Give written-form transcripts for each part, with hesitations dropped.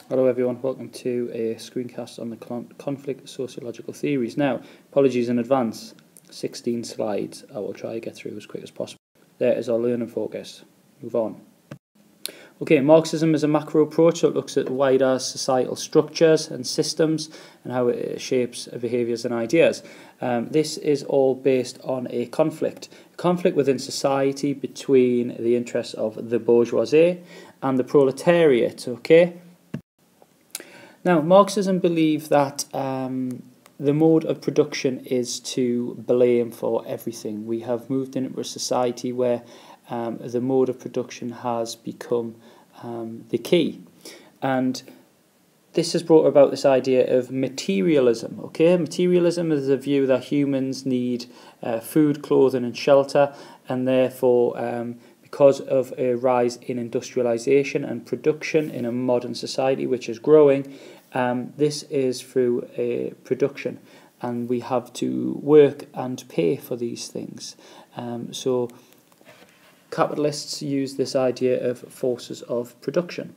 Hello everyone, welcome to a screencast on the conflict sociological theories. Now, apologies in advance, 16 slides. I will try to get through as quick as possible. There is our learning focus. Move on. Okay, Marxism is a macro approach that looks at wider societal structures and systems and how it shapes behaviours and ideas. This is all based on a conflict within society between the interests of the bourgeoisie and the proletariat, okay? Now, Marxism believes that the mode of production is to blame for everything. We have moved into a society where the mode of production has become the key. And this has brought about this idea of materialism. Okay, materialism is the view that humans need food, clothing and shelter, and therefore because of a rise in industrialization and production in a modern society which is growing, this is through a production, and we have to work and pay for these things. So capitalists use this idea of forces of production.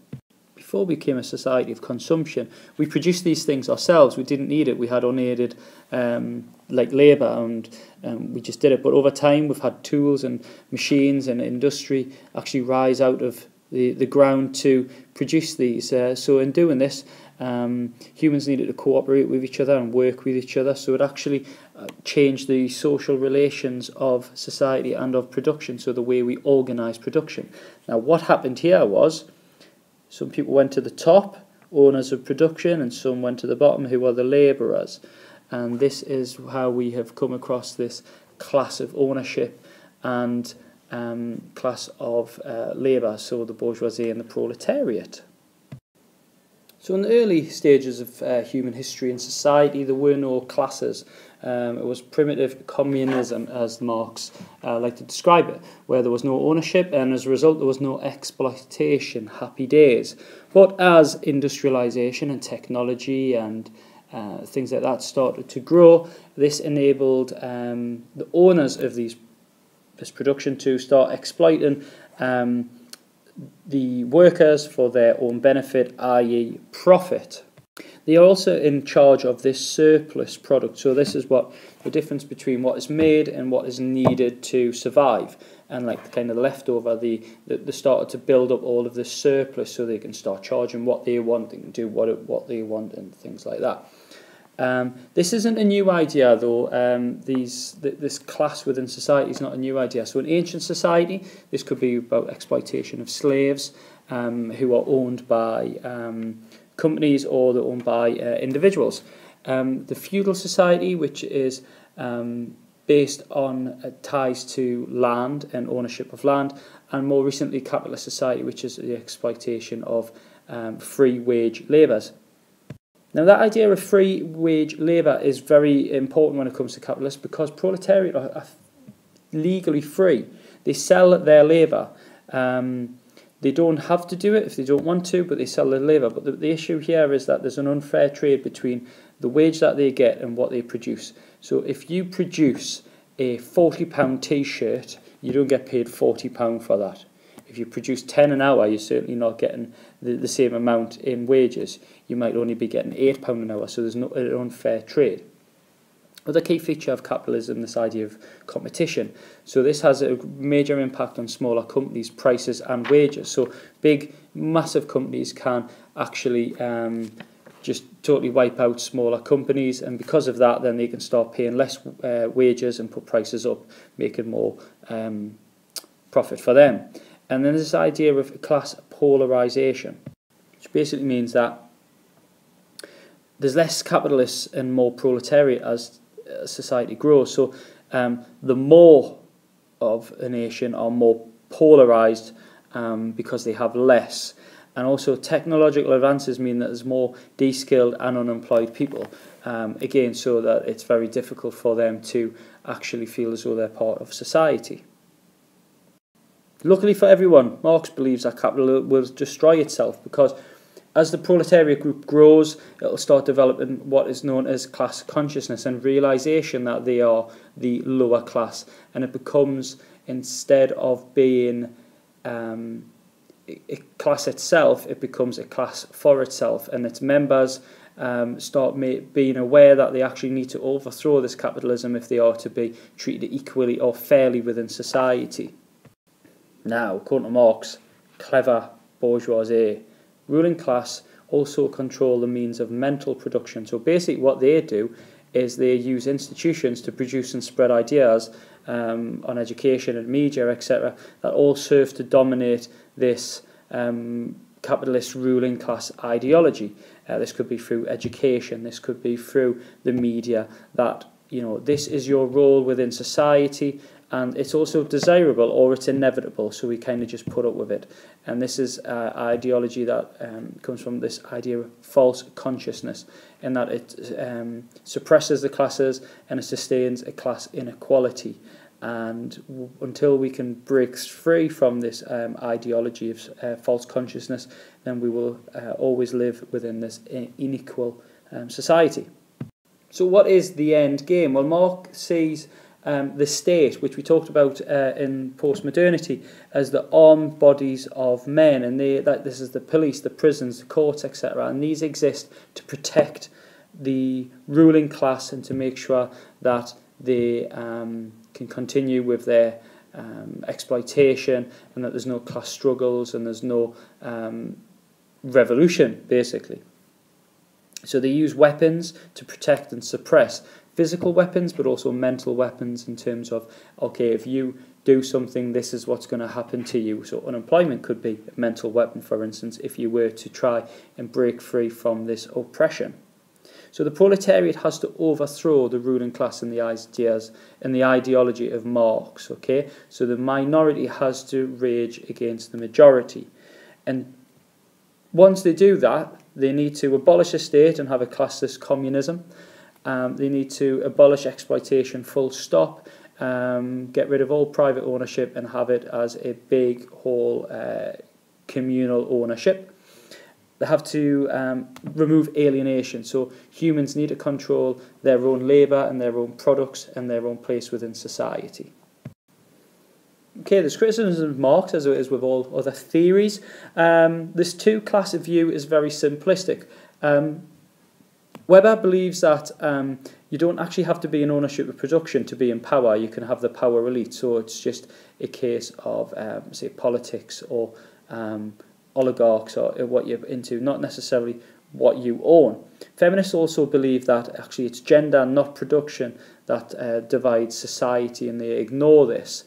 Before we became a society of consumption, we produced these things ourselves. We didn't need it. We had unaided like labour, and we just did it. But over time, we've had tools and machines and industry actually rise out of the ground to produce these. So in doing this, humans needed to cooperate with each other and work with each other. So it actually changed the social relations of society and of production, so the way we organise production. Now, what happened here was some people went to the top, owners of production, and some went to the bottom, who are the labourers. And this is how we have come across this class of ownership and class of labour, so the bourgeoisie and the proletariat. So in the early stages of human history and society, there were no classes. It was primitive communism, as Marx liked to describe it, where there was no ownership, and as a result there was no exploitation, happy days. But as industrialisation and technology and things like that started to grow, this enabled the owners of this production to start exploiting the workers for their own benefit, i.e. profit. They are also in charge of this surplus product. So this is what the difference between what is made and what is needed to survive. And like the kind of leftover, they started to build up all of this surplus so they can start charging what they want, they can do what they want and things like that. This isn't a new idea, though. This class within society is not a new idea. So in ancient society, this could be about exploitation of slaves who are owned by companies, or they're owned by individuals. The feudal society, which is based on ties to land and ownership of land, and more recently capitalist society, which is the exploitation of free wage labourers. Now, that idea of free wage labour is very important when it comes to capitalists, because proletariat are legally free. They sell their labour. They don't have to do it if they don't want to, but they sell their labour. But the issue here is that there's an unfair trade between the wage that they get and what they produce. So if you produce a £40 t-shirt, you don't get paid £40 for that. If you produce 10 an hour, you're certainly not getting the same amount in wages. You might only be getting £8 an hour, so there's no an unfair trade. Another key feature of capitalism, this idea of competition. So this has a major impact on smaller companies' prices and wages. So big, massive companies can actually just totally wipe out smaller companies, and because of that, then they can start paying less wages and put prices up, making more profit for them. And then this idea of class polarisation, which basically means that there's less capitalists and more proletariat as society grows. So the more of a nation are more polarised because they have less. And also technological advances mean that there's more de-skilled and unemployed people. Again, so that it's very difficult for them to actually feel as though they're part of society. Luckily for everyone, Marx believes that capital will destroy itself, because as the proletariat group grows, it will start developing what is known as class consciousness and realisation that they are the lower class. And it becomes, instead of being class itself, it becomes a class for itself, and its members start being aware that they actually need to overthrow this capitalism if they are to be treated equally or fairly within society. Now, according to Marx, clever bourgeoisie, ruling class also control the means of mental production. So basically what they do is they use institutions to produce and spread ideas on education and media, etc., that all serve to dominate this capitalist ruling class ideology. This could be through education, this could be through the media, that, you know, this is your role within society, and it's also desirable or it's inevitable, so we kind of just put up with it. And this is ideology that comes from this idea of false consciousness, in that it suppresses the classes and it sustains a class inequality. And until we can break free from this ideology of false consciousness, then we will always live within this unequal society. So what is the end game? Well, Marx sees the state, which we talked about in post-modernity, as the armed bodies of men, and this is the police, the prisons, the courts, etc., and these exist to protect the ruling class and to make sure that they can continue with their exploitation, and that there's no class struggles and there's no revolution, basically. So they use weapons to protect and suppress physical weapons, but also mental weapons, in terms of, okay, if you do something, this is what's going to happen to you. So unemployment could be a mental weapon, for instance, if you were to try and break free from this oppression. So the proletariat has to overthrow the ruling class and the ideas and the ideology of Marx, okay? So the minority has to rage against the majority. And once they do that, they need to abolish the state and have a classless communism. They need to abolish exploitation full stop, get rid of all private ownership and have it as a big whole communal ownership. They have to remove alienation. So humans need to control their own labour and their own products and their own place within society. Okay, there's criticism of Marx, as it is with all other theories. This two-class view is very simplistic. Weber believes that you don't actually have to be in ownership of production to be in power. You can have the power elite. So it's just a case of, say, politics or oligarchs or what you're into, not necessarily what you own. Feminists also believe that actually it's gender, not production, that divides society, and they ignore this.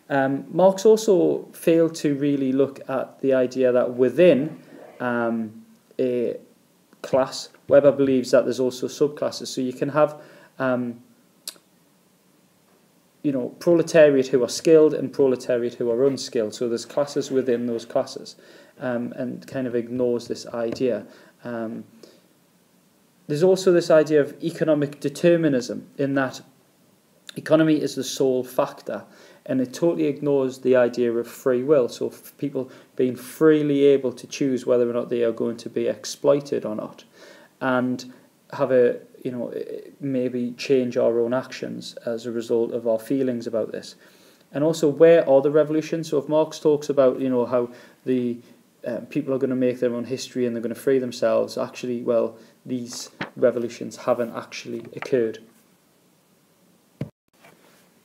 Marx also failed to really look at the idea that within a class, Weber believes that there's also subclasses. So you can have proletariat who are skilled and proletariat who are unskilled. So there's classes within those classes, and kind of ignores this idea. There's also this idea of economic determinism, in that economy is the sole factor, and it totally ignores the idea of free will. So people being freely able to choose whether or not they are going to be exploited or not, and have maybe change our own actions as a result of our feelings about this. And also, where are the revolutions? So if Marx talks about, how the people are going to make their own history and they're going to free themselves, actually, well, these revolutions haven't actually occurred.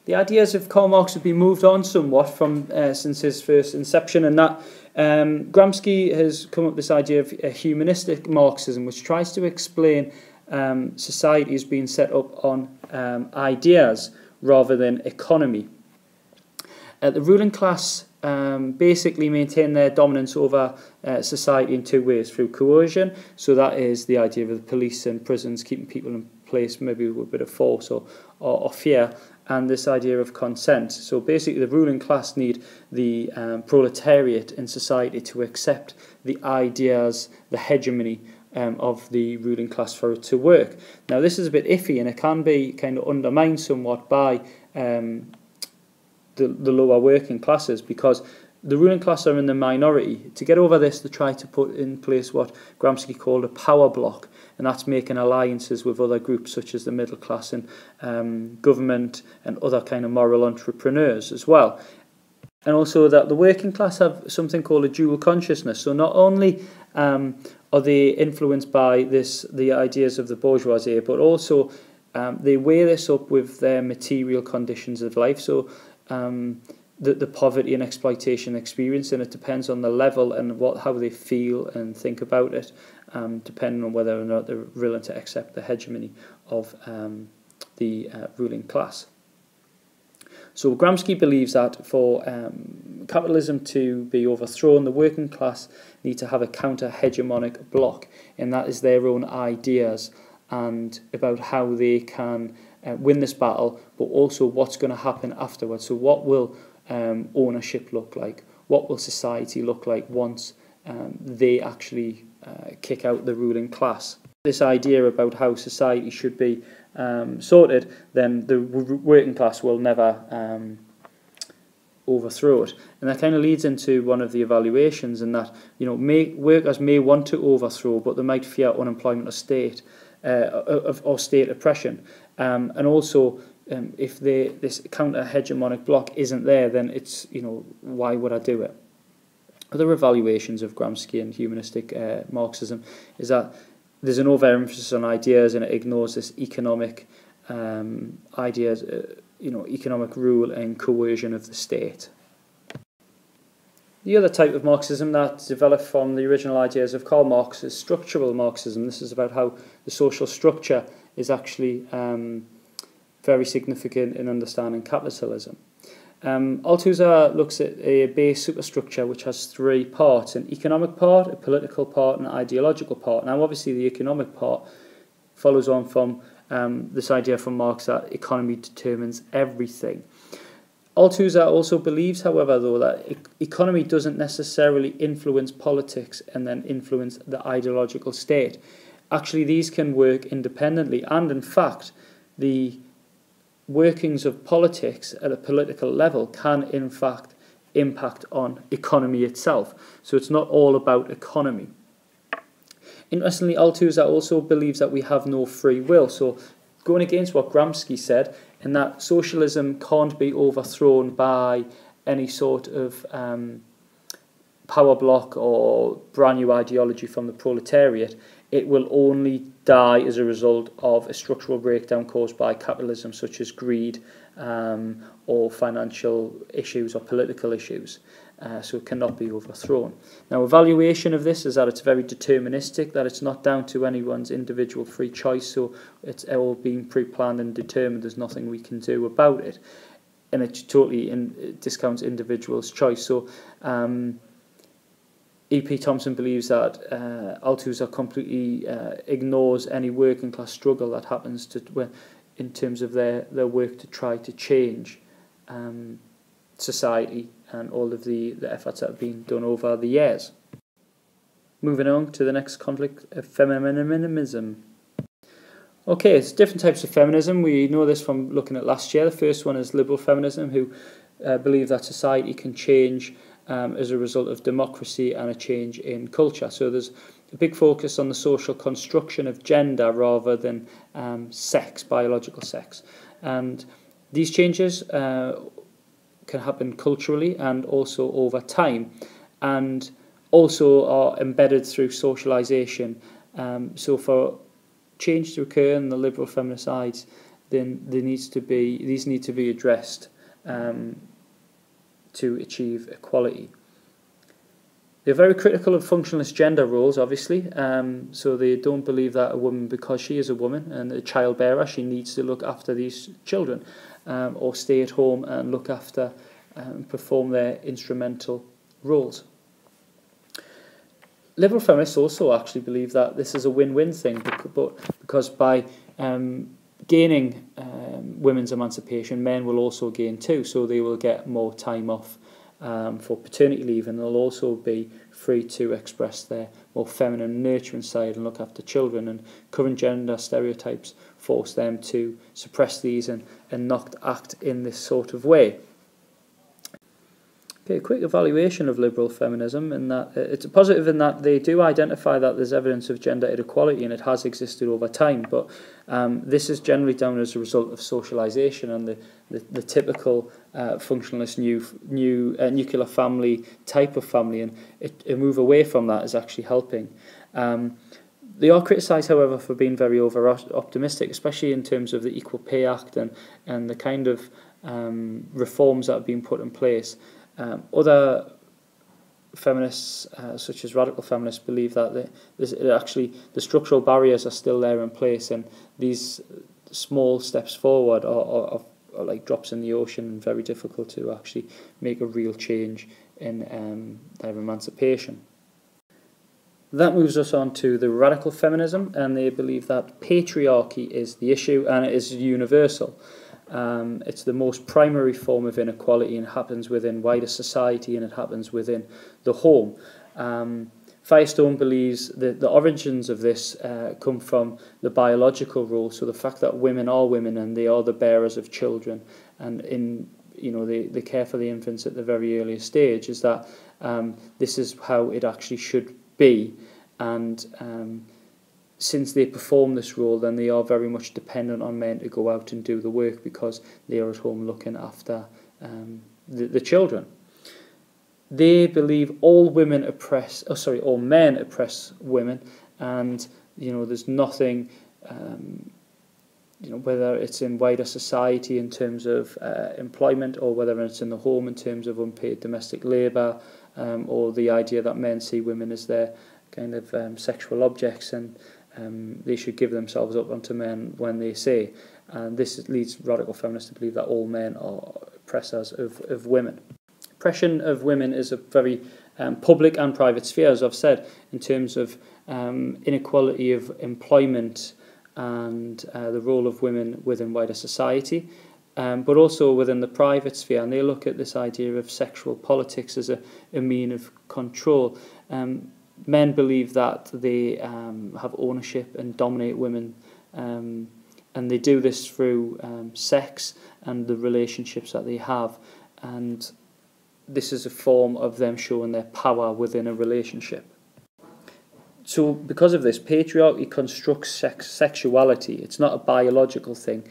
The ideas of Karl Marx have been moved on somewhat from since his first inception, and that Gramsci has come up with this idea of humanistic Marxism, which tries to explain society as being set up on ideas rather than economy. The ruling class basically maintain their dominance over society in two ways: through coercion, so that is the idea of the police and prisons keeping people in place, maybe with a bit of force or fear, and this idea of consent. So basically the ruling class need the proletariat in society to accept the ideas, the hegemony of the ruling class for it to work. Now this is a bit iffy, and it can be kind of undermined somewhat by the lower working classes, because the ruling class are in the minority. To get over this, they try to put in place what Gramsci called a power block, and that's making alliances with other groups such as the middle class and government and other kind of moral entrepreneurs as well. And also that the working class have something called a dual consciousness. So not only are they influenced by the ideas of the bourgeoisie, but also they weigh this up with their material conditions of life. So the poverty and exploitation experience, and it depends on the level and how they feel and think about it, depending on whether or not they're willing to accept the hegemony of the ruling class. So Gramsci believes that for capitalism to be overthrown, the working class need to have a counter-hegemonic bloc, and that is their own ideas and about how they can win this battle, but also what's going to happen afterwards. So what will ownership look like? What will society look like once they actually kick out the ruling class? This idea about how society should be sorted, then the working class will never overthrow it. And that kind of leads into one of the evaluations, in that, you know, workers may want to overthrow, but they might fear unemployment or state oppression. And also, if this counter-hegemonic bloc isn't there, then it's, you know, why would I do it? Other evaluations of Gramsci and humanistic Marxism is that there's an overemphasis on ideas, and it ignores this economic ideas, economic rule and coercion of the state. The other type of Marxism that developed from the original ideas of Karl Marx is structural Marxism. This is about how the social structure is actually very significant in understanding capitalism. Althusser looks at a base superstructure which has three parts: an economic part, a political part, and an ideological part. Now, obviously, the economic part follows on from this idea from Marx that economy determines everything. Althusser also believes, however, though, that economy doesn't necessarily influence politics and then influence the ideological state. Actually, these can work independently, and in fact, the workings of politics at a political level can in fact impact on economy itself. So it's not all about economy. Interestingly, Althusser also believes that we have no free will. So going against what Gramsci said, in that socialism can't be overthrown by any sort of power block or brand new ideology from the proletariat. It will only die as a result of a structural breakdown caused by capitalism, such as greed or financial issues or political issues. So it cannot be overthrown. Now, evaluation of this is that it's very deterministic, that it's not down to anyone's individual free choice, so it's all been pre-planned and determined. There's nothing we can do about it. And it totally discounts individuals' choice. So E.P. Thompson believes that Althusser completely ignores any working class struggle that happens in terms of their work to try to change society and all of the efforts that have been done over the years. Moving on to the next conflict, feminism. Okay, it's different types of feminism. We know this from looking at last year. The first one is liberal feminism, who believe that society can change as a result of democracy and a change in culture. So there's a big focus on the social construction of gender rather than sex, biological sex. And these changes can happen culturally and also over time, and also are embedded through socialization. So for change to occur in the liberal feminist sides, then these need to be addressed to achieve equality. They're very critical of functionalist gender roles, obviously. So they don't believe that a woman, because she is a woman and a child bearer, she needs to look after these children or stay at home and look after and perform their instrumental roles. Liberal feminists also actually believe that this is a win-win thing, because by gaining women's emancipation, men will also gain too, so they will get more time off for paternity leave, and they'll also be free to express their more feminine, nurturing side and look after children. And current gender stereotypes force them to suppress these and not act in this sort of way. Okay, a quick evaluation of liberal feminism, in that it's positive in that they do identify that there's evidence of gender inequality and it has existed over time, but this is generally down as a result of socialisation and the typical functionalist nuclear family type of family, and a move away from that is actually helping. They are criticised, however, for being very over-optimistic, especially in terms of the Equal Pay Act and the kind of reforms that have been put in place. Other feminists, such as radical feminists, believe that actually the structural barriers are still there in place, and these small steps forward are like drops in the ocean and very difficult to actually make a real change in their emancipation. That moves us on to the radical feminism, and they believe that patriarchy is the issue and it is universal. It's the most primary form of inequality, and it happens within wider society, and it happens within the home. Firestone believes that the origins of this come from the biological role, so the fact that women are women and they are the bearers of children, and they care for the infants at the very earliest stage, is that this is how it actually should be, and since they perform this role, then they are very much dependent on men to go out and do the work because they are at home looking after the children. They believe all men oppress women, and there's nothing, whether it's in wider society in terms of employment, or whether it's in the home in terms of unpaid domestic labour, or the idea that men see women as their kind of sexual objects, and they should give themselves up unto men when they say. And this leads radical feminists to believe that all men are oppressors of women. Oppression of women is a very public and private sphere, as I've said, in terms of inequality of employment and the role of women within wider society, but also within the private sphere. And they look at this idea of sexual politics as a mean of control. Men believe that they have ownership and dominate women, and they do this through sex and the relationships that they have, and this is a form of them showing their power within a relationship. So because of this, patriarchy constructs sexuality. It's not a biological thing.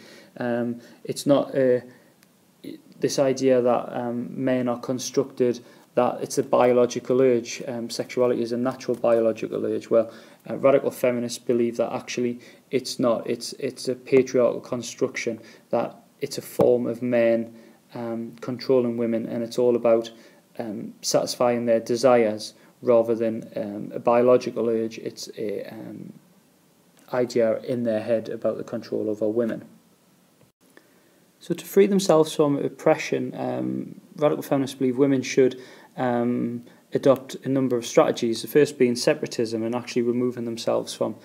It's not this idea that men are constructed, that it's a biological urge. Sexuality is a natural biological urge. Well, radical feminists believe that actually it's not. It's a patriarchal construction, that it's a form of men controlling women, and it's all about satisfying their desires rather than a biological urge. It's a idea in their head about the control over women. So to free themselves from oppression, radical feminists believe women should adopt a number of strategies, the first being separatism, and actually removing themselves from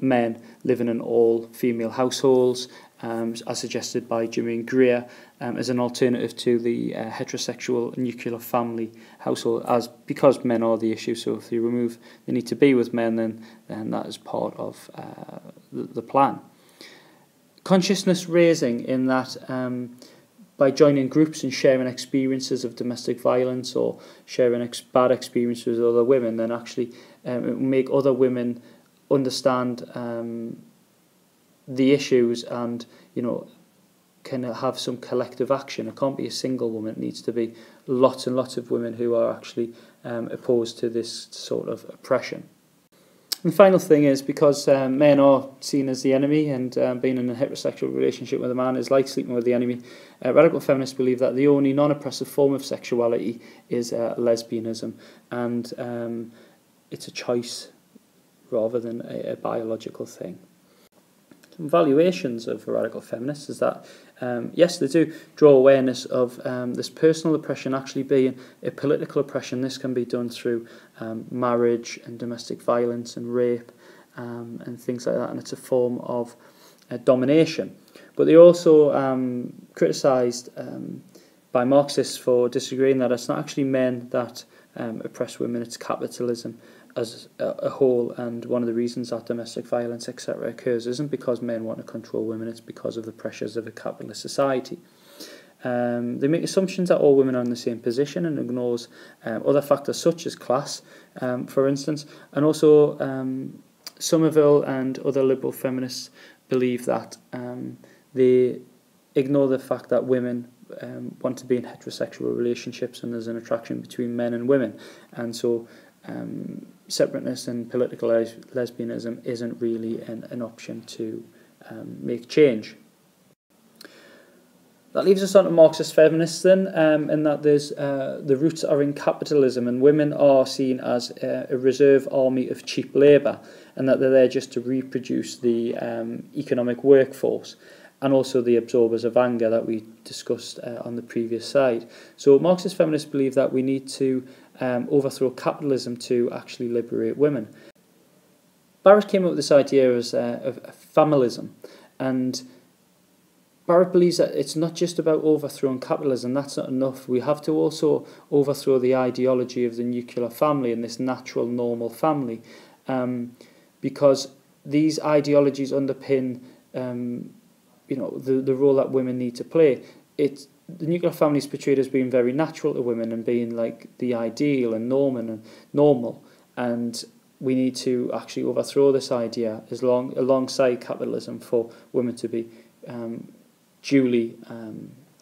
men living in all-female households, as suggested by Jermaine Greer, as an alternative to the heterosexual nuclear family household, because men are the issue. So if you remove the need to be with men, then that is part of the plan. Consciousness raising, in that by joining groups and sharing experiences of domestic violence or sharing bad experiences with other women, then actually it will make other women understand the issues, and can have some collective action. It can't be a single woman. It needs to be lots and lots of women who are actually opposed to this sort of oppression. And the final thing is, because men are seen as the enemy, and being in a heterosexual relationship with a man is like sleeping with the enemy, radical feminists believe that the only non-oppressive form of sexuality is lesbianism, and it's a choice rather than a biological thing. Some valuations of radical feminists is that, yes, they do draw awareness of this personal oppression actually being a political oppression. This can be done through marriage and domestic violence and rape and things like that, and it's a form of domination. But they're also criticised by Marxists for disagreeing that it's not actually men that oppress women, it's capitalism as a whole, and one of the reasons that domestic violence, etc., occurs isn't because men want to control women, it's because of the pressures of a capitalist society. They make assumptions that all women are in the same position and ignores other factors such as class, for instance. And also Somerville and other liberal feminists believe that they ignore the fact that women want to be in heterosexual relationships and there's an attraction between men and women. And so separateness and political lesbianism isn't really an option to make change. That leaves us on to Marxist feminists then, in that there's the roots are in capitalism and women are seen as a reserve army of cheap labour, and that they're there just to reproduce the economic workforce and also the absorbers of anger that we discussed on the previous slide. So Marxist feminists believe that we need to overthrow capitalism to actually liberate women. Barrett came up with this idea of feminism, and Barrett believes that it's not just about overthrowing capitalism, that's not enough. We have to also overthrow the ideology of the nuclear family and this natural, normal family, because these ideologies underpin the role that women need to play. The nuclear family is portrayed as being very natural to women and being like the ideal and normal, and we need to actually overthrow this idea alongside capitalism for women to be duly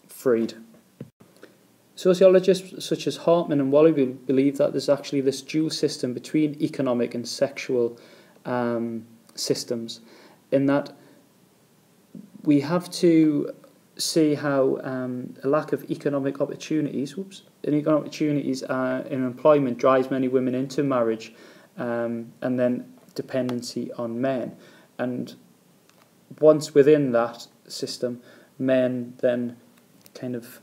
freed. Sociologists such as Hartman and Wallaby believe that there's actually this dual system between economic and sexual systems, in that we have to see how a lack of economic opportunities, in employment drives many women into marriage and then dependency on men. And once within that system, men then kind of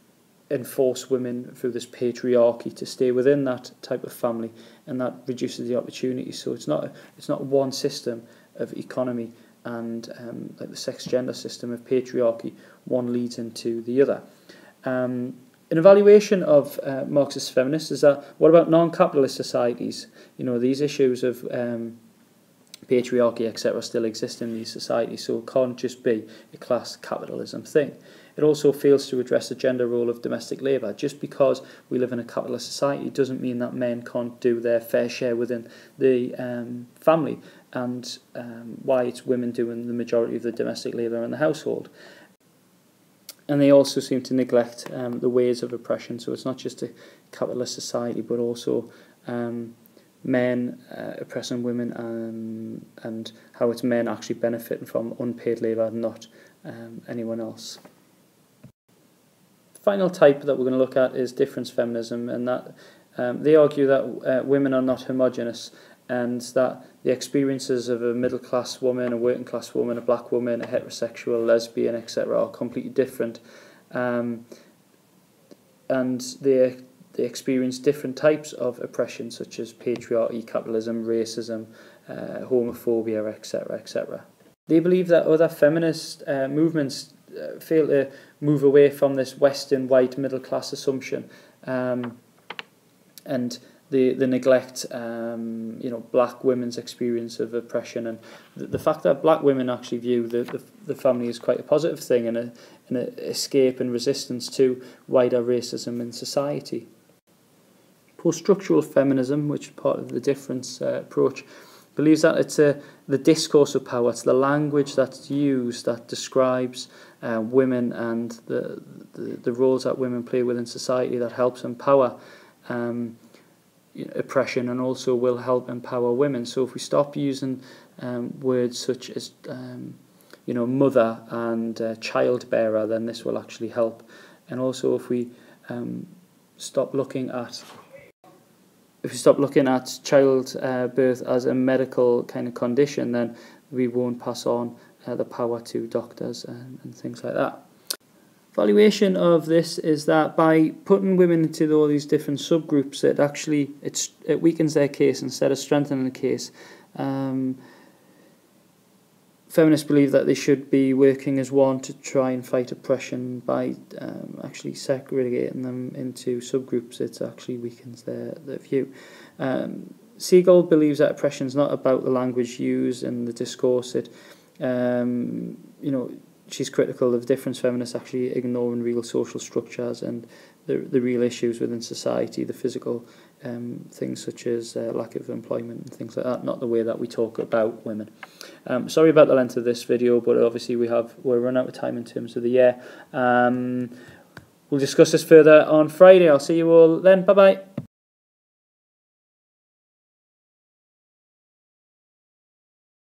enforce women through this patriarchy to stay within that type of family, and that reduces the opportunities. So it's not one system of economy and like the sex-gender system of patriarchy, one leads into the other. An evaluation of Marxist feminists is that, what about non-capitalist societies? These issues of patriarchy, etc., still exist in these societies, so it can't just be a class capitalism thing. It also fails to address the gender role of domestic labour. Just because we live in a capitalist society doesn't mean that men can't do their fair share within the family, and why it's women doing the majority of the domestic labour in the household. And they also seem to neglect the ways of oppression, so it's not just a capitalist society, but also men oppressing women, and how it's men actually benefiting from unpaid labour, not anyone else. The final type that we're going to look at is difference feminism, and that they argue that women are not homogenous, and that the experiences of a middle-class woman, a working-class woman, a black woman, a heterosexual, lesbian, etc. are completely different, and they experience different types of oppression, such as patriarchy, capitalism, racism, homophobia, etc., etc. They believe that other feminist movements fail to move away from this Western white middle-class assumption, and the neglect, black women's experience of oppression, and the fact that black women actually view the family as quite a positive thing and an escape and resistance to wider racism in society. Post-structural feminism, which is part of the difference approach, believes that it's the discourse of power, it's the language that's used that describes women and the roles that women play within society that helps empower oppression, and also will help empower women. So if we stop using words such as mother and child bearer, then this will actually help. And also if we stop looking at childbirth as a medical kind of condition, then we won't pass on the power to doctors and things like that. Valuation of this is that by putting women into all these different subgroups, it weakens their case instead of strengthening the case. Feminists believe that they should be working as one to try and fight oppression. By actually segregating them into subgroups, it actually weakens their view. Siegel believes that oppression is not about the language used and the discourse. she's critical of difference feminists actually ignoring real social structures and the real issues within society, the physical things such as lack of employment and things like that, not the way that we talk about women. Sorry about the length of this video, but obviously we're running out of time in terms of the year. We'll discuss this further on Friday. I'll see you all then. Bye-bye.